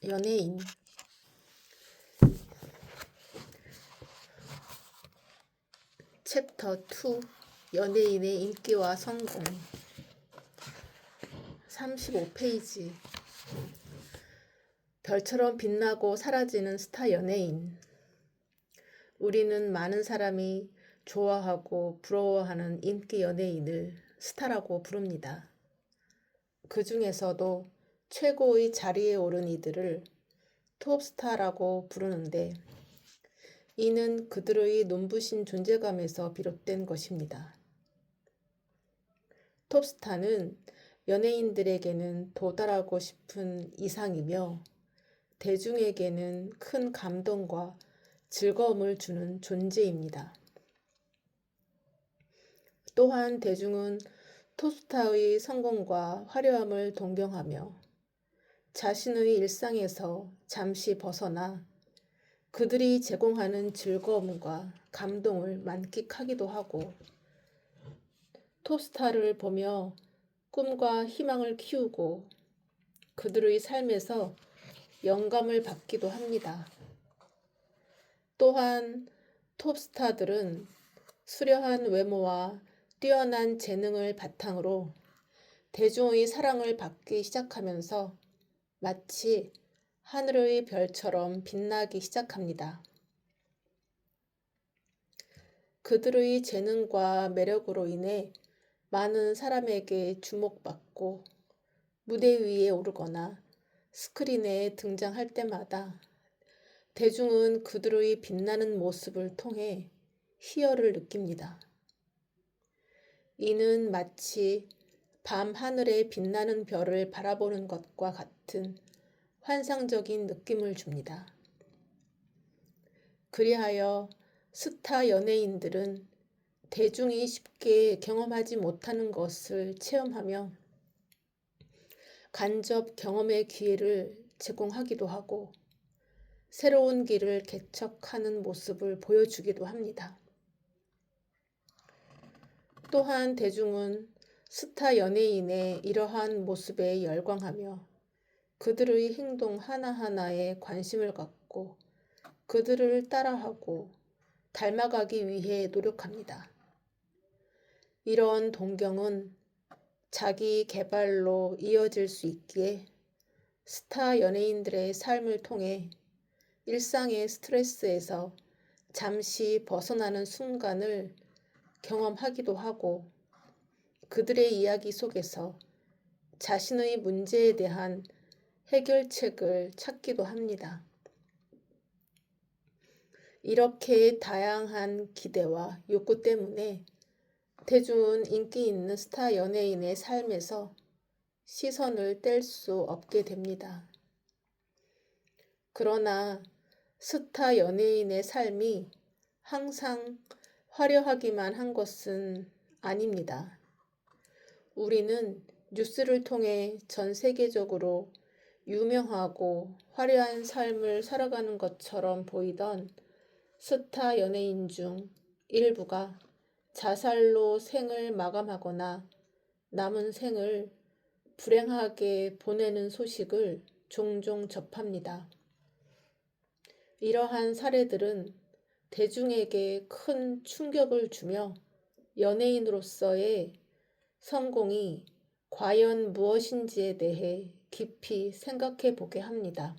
연예인. 챕터 2. 연예인의 인기와 성공. 35페이지. 별처럼 빛나고 사라지는 스타 연예인. 우리는 많은 사람이 좋아하고 부러워하는 인기 연예인을 스타라고 부릅니다. 그 중에서도 최고의 자리에 오른 이들을 톱스타라고 부르는데, 이는 그들의 눈부신 존재감에서 비롯된 것입니다. 톱스타는 연예인들에게는 도달하고 싶은 이상이며 대중에게는 큰 감동과 즐거움을 주는 존재입니다. 또한 대중은 톱스타의 성공과 화려함을 동경하며 자신의 일상에서 잠시 벗어나 그들이 제공하는 즐거움과 감동을 만끽하기도 하고, 톱스타를 보며 꿈과 희망을 키우고 그들의 삶에서 영감을 받기도 합니다. 또한 톱스타들은 수려한 외모와 뛰어난 재능을 바탕으로 대중의 사랑을 받기 시작하면서 마치 하늘의 별처럼 빛나기 시작합니다. 그들의 재능과 매력으로 인해 많은 사람에게 주목받고 무대 위에 오르거나 스크린에 등장할 때마다 대중은 그들의 빛나는 모습을 통해 희열을 느낍니다. 이는 마치 밤 하늘에 빛나는 별을 바라보는 것과 같은 환상적인 느낌을 줍니다. 그리하여 스타 연예인들은 대중이 쉽게 경험하지 못하는 것을 체험하며 간접 경험의 기회를 제공하기도 하고 새로운 길을 개척하는 모습을 보여주기도 합니다. 또한 대중은 스타 연예인의 이러한 모습에 열광하며 그들의 행동 하나하나에 관심을 갖고 그들을 따라하고 닮아가기 위해 노력합니다. 이런 동경은 자기 개발로 이어질 수 있기에 스타 연예인들의 삶을 통해 일상의 스트레스에서 잠시 벗어나는 순간을 경험하기도 하고 그들의 이야기 속에서 자신의 문제에 대한 해결책을 찾기도 합니다. 이렇게 다양한 기대와 욕구 때문에 대중은 인기 있는 스타 연예인의 삶에서 시선을 뗄 수 없게 됩니다. 그러나 스타 연예인의 삶이 항상 화려하기만 한 것은 아닙니다. 우리는 뉴스를 통해 전 세계적으로 유명하고 화려한 삶을 살아가는 것처럼 보이던 스타 연예인 중 일부가 자살로 생을 마감하거나 남은 생을 불행하게 보내는 소식을 종종 접합니다. 이러한 사례들은 대중에게 큰 충격을 주며 연예인으로서의 성공이 과연 무엇인지에 대해 깊이 생각해 보게 합니다.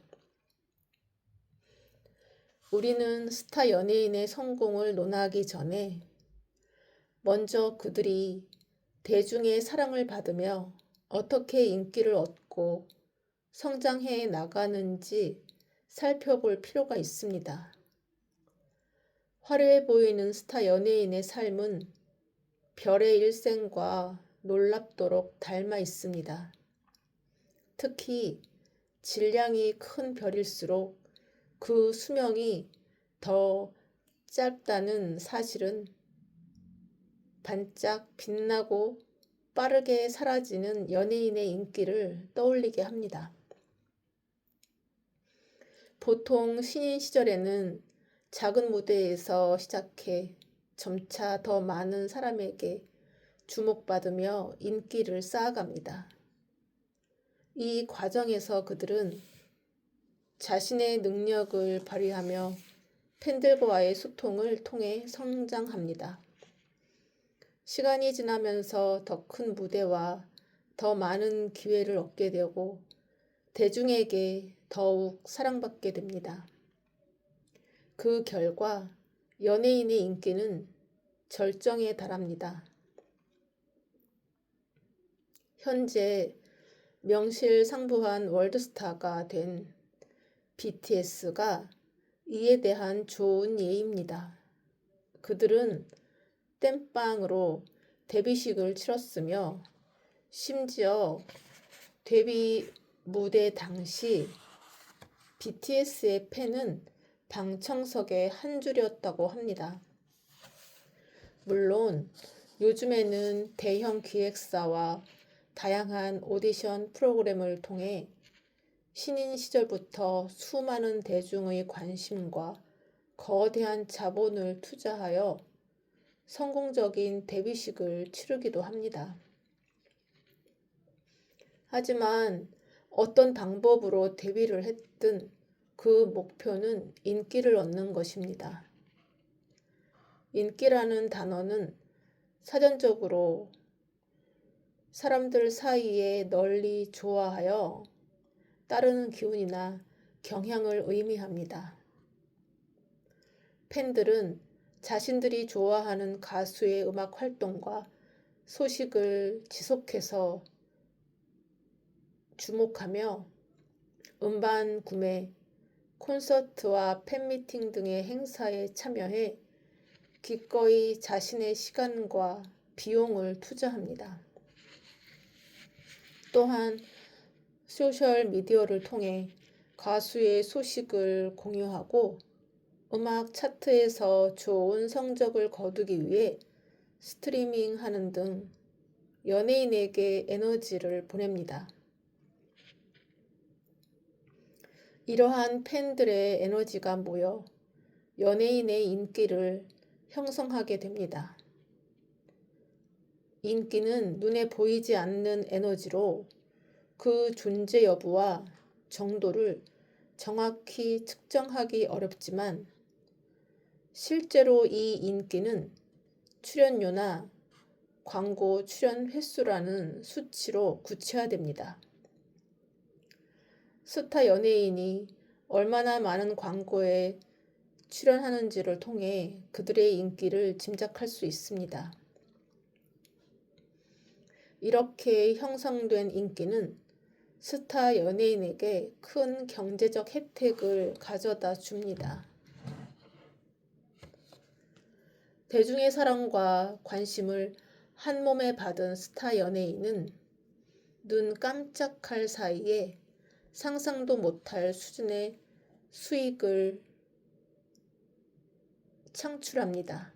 우리는 스타 연예인의 성공을 논하기 전에 먼저 그들이 대중의 사랑을 받으며 어떻게 인기를 얻고 성장해 나가는지 살펴볼 필요가 있습니다. 화려해 보이는 스타 연예인의 삶은 별의 일생과 놀랍도록 닮아 있습니다. 특히 질량이 큰 별일수록 그 수명이 더 짧다는 사실은 반짝 빛나고 빠르게 사라지는 연예인의 인기를 떠올리게 합니다. 보통 신인 시절에는 작은 무대에서 시작해 점차 더 많은 사람에게 주목받으며 인기를 쌓아갑니다. 이 과정에서 그들은 자신의 능력을 발휘하며 팬들과의 소통을 통해 성장합니다. 시간이 지나면서 더 큰 무대와 더 많은 기회를 얻게 되고 대중에게 더욱 사랑받게 됩니다. 그 결과 연예인의 인기는 절정에 달합니다. 현재 명실상부한 월드스타가 된 BTS가 이에 대한 좋은 예입니다. 그들은 땜빵으로 데뷔식을 치렀으며 심지어 데뷔 무대 당시 BTS의 팬은 방청석의 한 줄이었다고 합니다. 물론 요즘에는 대형 기획사와 다양한 오디션 프로그램을 통해 신인 시절부터 수많은 대중의 관심과 거대한 자본을 투자하여 성공적인 데뷔식을 치르기도 합니다. 하지만 어떤 방법으로 데뷔를 했든 그 목표는 인기를 얻는 것입니다. 인기라는 단어는 사전적으로 사람들 사이에 널리 좋아하여 따르는 기운이나 경향을 의미합니다. 팬들은 자신들이 좋아하는 가수의 음악 활동과 소식을 지속해서 주목하며 음반 구매, 콘서트와 팬미팅 등의 행사에 참여해 기꺼이 자신의 시간과 비용을 투자합니다. 또한 소셜미디어를 통해 가수의 소식을 공유하고 음악 차트에서 좋은 성적을 거두기 위해 스트리밍하는 등 연예인에게 에너지를 보냅니다. 이러한 팬들의 에너지가 모여 연예인의 인기를 형성하게 됩니다. 인기는 눈에 보이지 않는 에너지로 그 존재 여부와 정도를 정확히 측정하기 어렵지만 실제로 이 인기는 출연료나 광고 출연 횟수라는 수치로 구체화됩니다. 스타 연예인이 얼마나 많은 광고에 출연하는지를 통해 그들의 인기를 짐작할 수 있습니다. 이렇게 형성된 인기는 스타 연예인에게 큰 경제적 혜택을 가져다 줍니다. 대중의 사랑과 관심을 한 몸에 받은 스타 연예인은 눈 깜짝할 사이에 상상도 못할 수준의 수익을 창출합니다.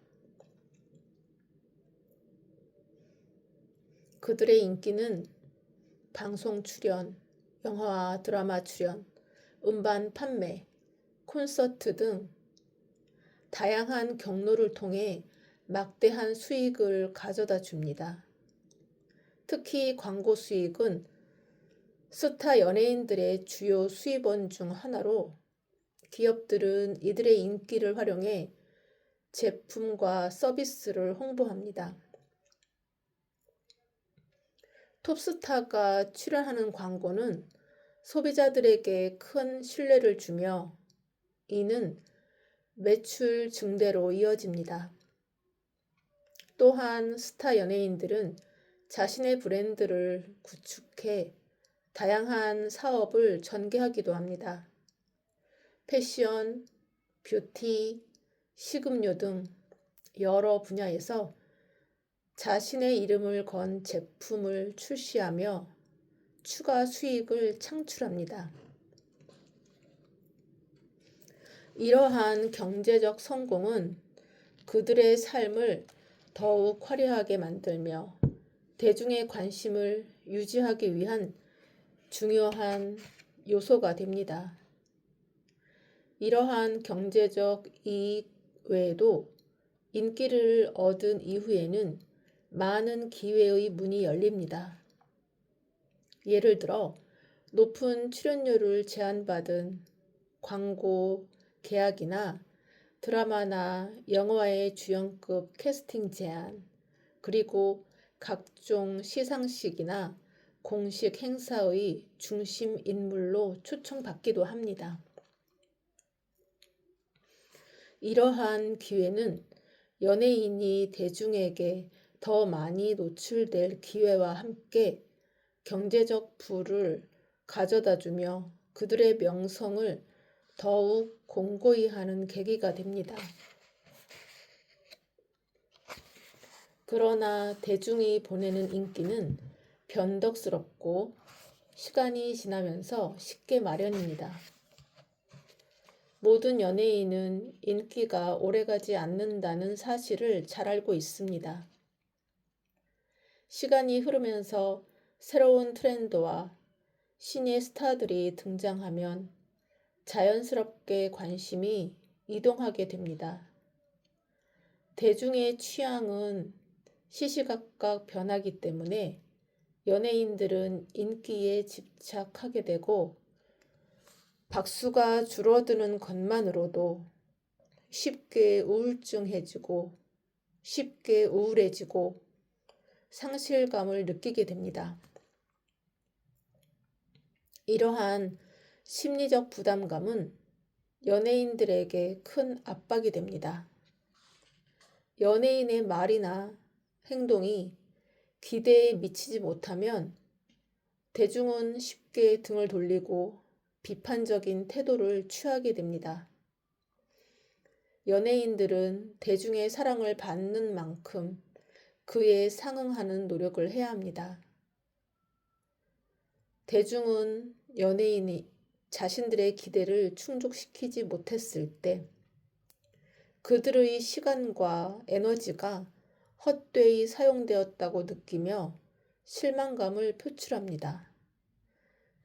그들의 인기는 방송 출연, 영화와 드라마 출연, 음반 판매, 콘서트 등 다양한 경로를 통해 막대한 수익을 가져다 줍니다. 특히 광고 수익은 스타 연예인들의 주요 수입원 중 하나로 기업들은 이들의 인기를 활용해 제품과 서비스를 홍보합니다. 톱스타가 출연하는 광고는 소비자들에게 큰 신뢰를 주며 이는 매출 증대로 이어집니다. 또한 스타 연예인들은 자신의 브랜드를 구축해 다양한 사업을 전개하기도 합니다. 패션, 뷰티, 식음료 등 여러 분야에서 자신의 이름을 건 제품을 출시하며 추가 수익을 창출합니다. 이러한 경제적 성공은 그들의 삶을 더욱 화려하게 만들며 대중의 관심을 유지하기 위한 중요한 요소가 됩니다. 이러한 경제적 이익 외에도 인기를 얻은 이후에는 많은 기회의 문이 열립니다. 예를 들어 높은 출연료를 제안받은 광고 계약이나 드라마나 영화의 주연급 캐스팅 제안, 그리고 각종 시상식이나 공식 행사의 중심 인물로 초청받기도 합니다. 이러한 기회는 연예인이 대중에게 더 많이 노출될 기회와 함께 경제적 부를 가져다주며 그들의 명성을 더욱 공고히 하는 계기가 됩니다. 그러나 대중이 보내는 인기는 변덕스럽고 시간이 지나면서 식게 마련입니다. 모든 연예인은 인기가 오래가지 않는다는 사실을 잘 알고 있습니다. 시간이 흐르면서 새로운 트렌드와 신의 스타들이 등장하면 자연스럽게 관심이 이동하게 됩니다. 대중의 취향은 시시각각 변하기 때문에 연예인들은 인기에 집착하게 되고 박수가 줄어드는 것만으로도 쉽게 우울증해지고 쉽게 우울해지고 상실감을 느끼게 됩니다. 이러한 심리적 부담감은 연예인들에게 큰 압박이 됩니다. 연예인의 말이나 행동이 기대에 미치지 못하면 대중은 쉽게 등을 돌리고 비판적인 태도를 취하게 됩니다. 연예인들은 대중의 사랑을 받는 만큼 그에 상응하는 노력을 해야 합니다. 대중은 연예인이 자신들의 기대를 충족시키지 못했을 때 그들의 시간과 에너지가 헛되이 사용되었다고 느끼며 실망감을 표출합니다.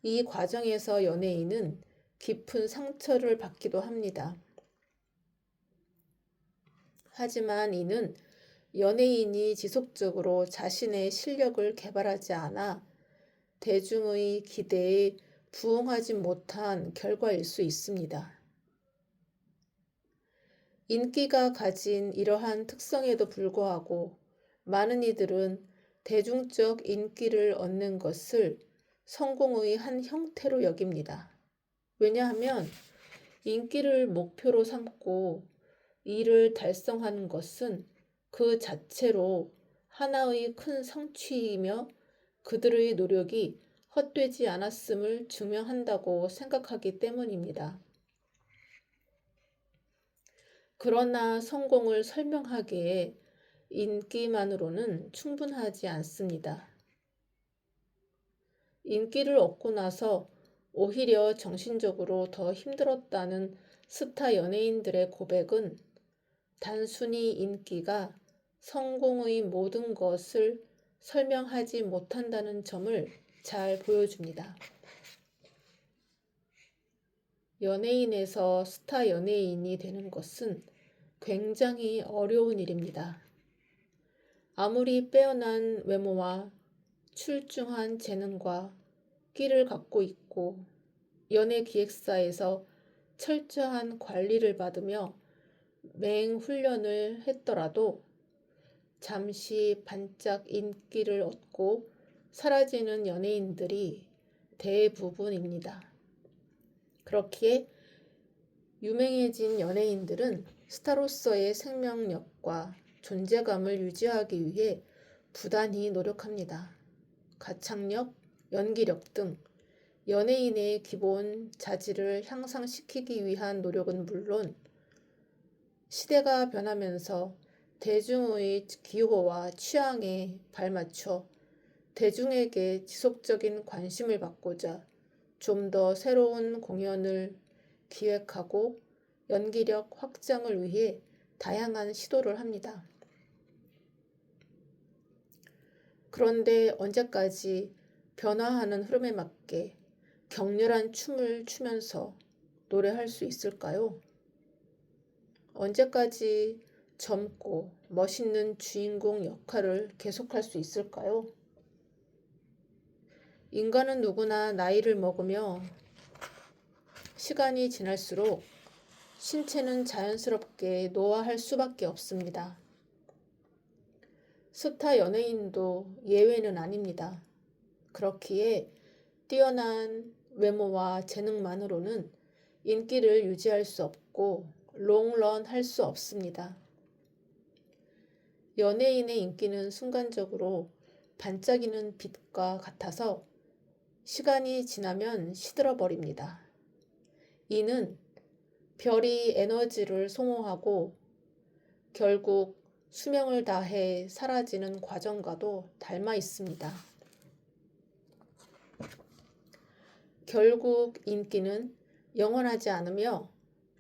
이 과정에서 연예인은 깊은 상처를 받기도 합니다. 하지만 이는 연예인이 지속적으로 자신의 실력을 개발하지 않아 대중의 기대에 부응하지 못한 결과일 수 있습니다. 인기가 가진 이러한 특성에도 불구하고 많은 이들은 대중적 인기를 얻는 것을 성공의 한 형태로 여깁니다. 왜냐하면 인기를 목표로 삼고 이를 달성하는 것은 그 자체로 하나의 큰 성취이며 그들의 노력이 헛되지 않았음을 증명한다고 생각하기 때문입니다. 그러나 성공을 설명하기에 인기만으로는 충분하지 않습니다. 인기를 얻고 나서 오히려 정신적으로 더 힘들었다는 스타 연예인들의 고백은 단순히 인기가 성공의 모든 것을 설명하지 못한다는 점을 잘 보여줍니다. 연예인에서 스타 연예인이 되는 것은 굉장히 어려운 일입니다. 아무리 빼어난 외모와 출중한 재능과 끼를 갖고 있고 연예기획사에서 철저한 관리를 받으며 맹훈련을 했더라도 잠시 반짝 인기를 얻고 사라지는 연예인들이 대부분입니다. 그렇기에 유명해진 연예인들은 스타로서의 생명력과 존재감을 유지하기 위해 부단히 노력합니다. 가창력, 연기력 등 연예인의 기본 자질을 향상시키기 위한 노력은 물론 시대가 변하면서 대중의 기호와 취향에 발맞춰 대중에게 지속적인 관심을 받고자 좀 더 새로운 공연을 기획하고 연기력 확장을 위해 다양한 시도를 합니다. 그런데 언제까지 변화하는 흐름에 맞게 격렬한 춤을 추면서 노래할 수 있을까요? 언제까지 젊고 멋있는 주인공 역할을 계속할 수 있을까요? 인간은 누구나 나이를 먹으며 시간이 지날수록 신체는 자연스럽게 노화할 수밖에 없습니다. 스타 연예인도 예외는 아닙니다. 그렇기에 뛰어난 외모와 재능만으로는 인기를 유지할 수 없고 롱런 할 수 없습니다. 연예인의 인기는 순간적으로 반짝이는 빛과 같아서 시간이 지나면 시들어 버립니다. 이는 별이 에너지를 소모하고 결국 수명을 다해 사라지는 과정과도 닮아 있습니다. 결국 인기는 영원하지 않으며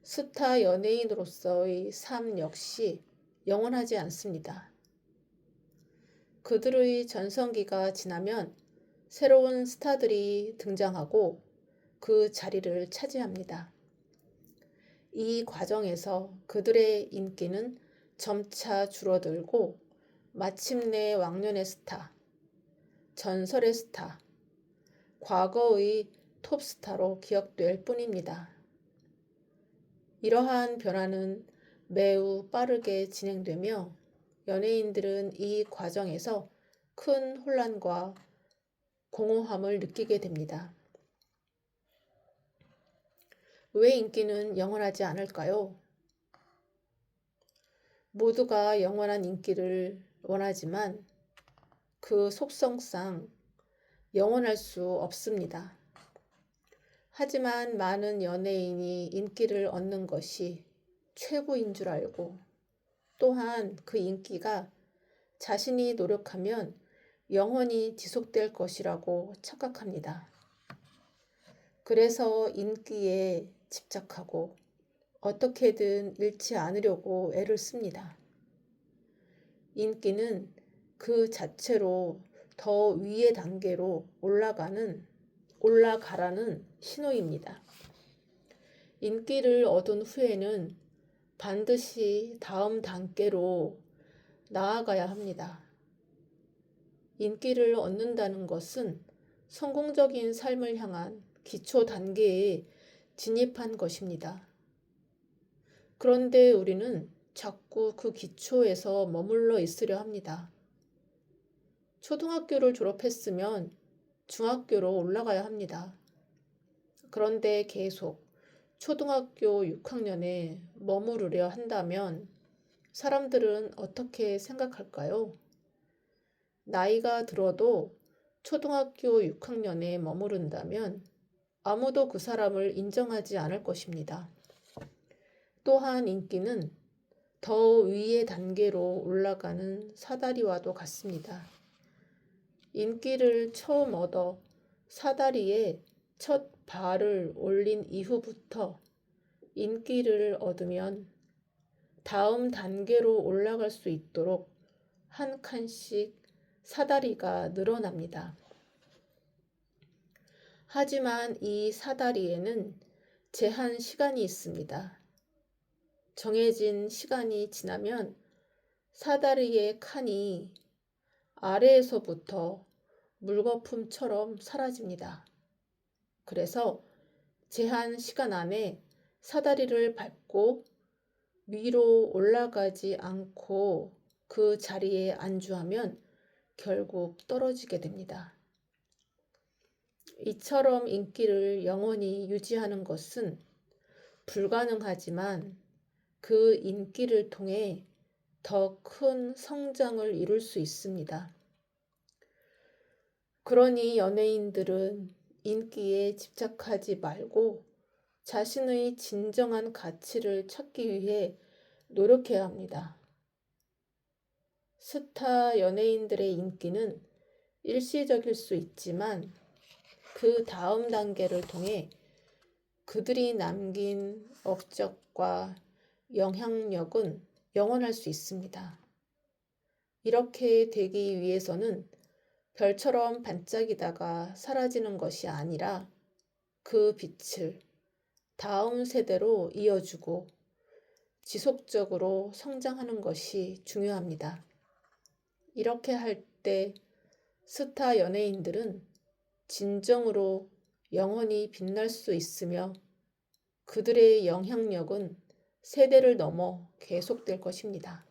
스타 연예인으로서의 삶 역시 영원하지 않습니다. 그들의 전성기가 지나면 새로운 스타들이 등장하고 그 자리를 차지합니다. 이 과정에서 그들의 인기는 점차 줄어들고 마침내 왕년의 스타, 전설의 스타, 과거의 톱스타로 기억될 뿐입니다. 이러한 변화는 매우 빠르게 진행되며 연예인들은 이 과정에서 큰 혼란과 공허함을 느끼게 됩니다. 왜 인기는 영원하지 않을까요? 모두가 영원한 인기를 원하지만 그 속성상 영원할 수 없습니다. 하지만 많은 연예인이 인기를 얻는 것이 최고인 줄 알고 또한 그 인기가 자신이 노력하면 영원히 지속될 것이라고 착각합니다. 그래서 인기에 집착하고 어떻게든 잃지 않으려고 애를 씁니다. 인기는 그 자체로 더 위의 단계로 올라가라는 신호입니다. 인기를 얻은 후에는 반드시 다음 단계로 나아가야 합니다. 인기를 얻는다는 것은 성공적인 삶을 향한 기초 단계에 진입한 것입니다. 그런데 우리는 자꾸 그 기초에서 머물러 있으려 합니다. 초등학교를 졸업했으면 중학교로 올라가야 합니다. 그런데 계속 초등학교 6학년에 머무르려 한다면 사람들은 어떻게 생각할까요? 나이가 들어도 초등학교 6학년에 머무른다면 아무도 그 사람을 인정하지 않을 것입니다. 또한 인기는 더 위의 단계로 올라가는 사다리와도 같습니다. 인기를 처음 얻어 사다리에 첫 발을 올린 이후부터 인기를 얻으면 다음 단계로 올라갈 수 있도록 한 칸씩 사다리가 늘어납니다. 하지만 이 사다리에는 제한 시간이 있습니다. 정해진 시간이 지나면 사다리의 칸이 아래에서부터 물거품처럼 사라집니다. 그래서 제한 시간 안에 사다리를 밟고 위로 올라가지 않고 그 자리에 안주하면 결국 떨어지게 됩니다. 이처럼 인기를 영원히 유지하는 것은 불가능하지만 그 인기를 통해 더 큰 성장을 이룰 수 있습니다. 그러니 연예인들은 인기에 집착하지 말고 자신의 진정한 가치를 찾기 위해 노력해야 합니다. 스타 연예인들의 인기는 일시적일 수 있지만 그 다음 단계를 통해 그들이 남긴 업적과 영향력은 영원할 수 있습니다. 이렇게 되기 위해서는 별처럼 반짝이다가 사라지는 것이 아니라 그 빛을 다음 세대로 이어주고 지속적으로 성장하는 것이 중요합니다. 이렇게 할 때 스타 연예인들은 진정으로 영원히 빛날 수 있으며 그들의 영향력은 세대를 넘어 계속될 것입니다.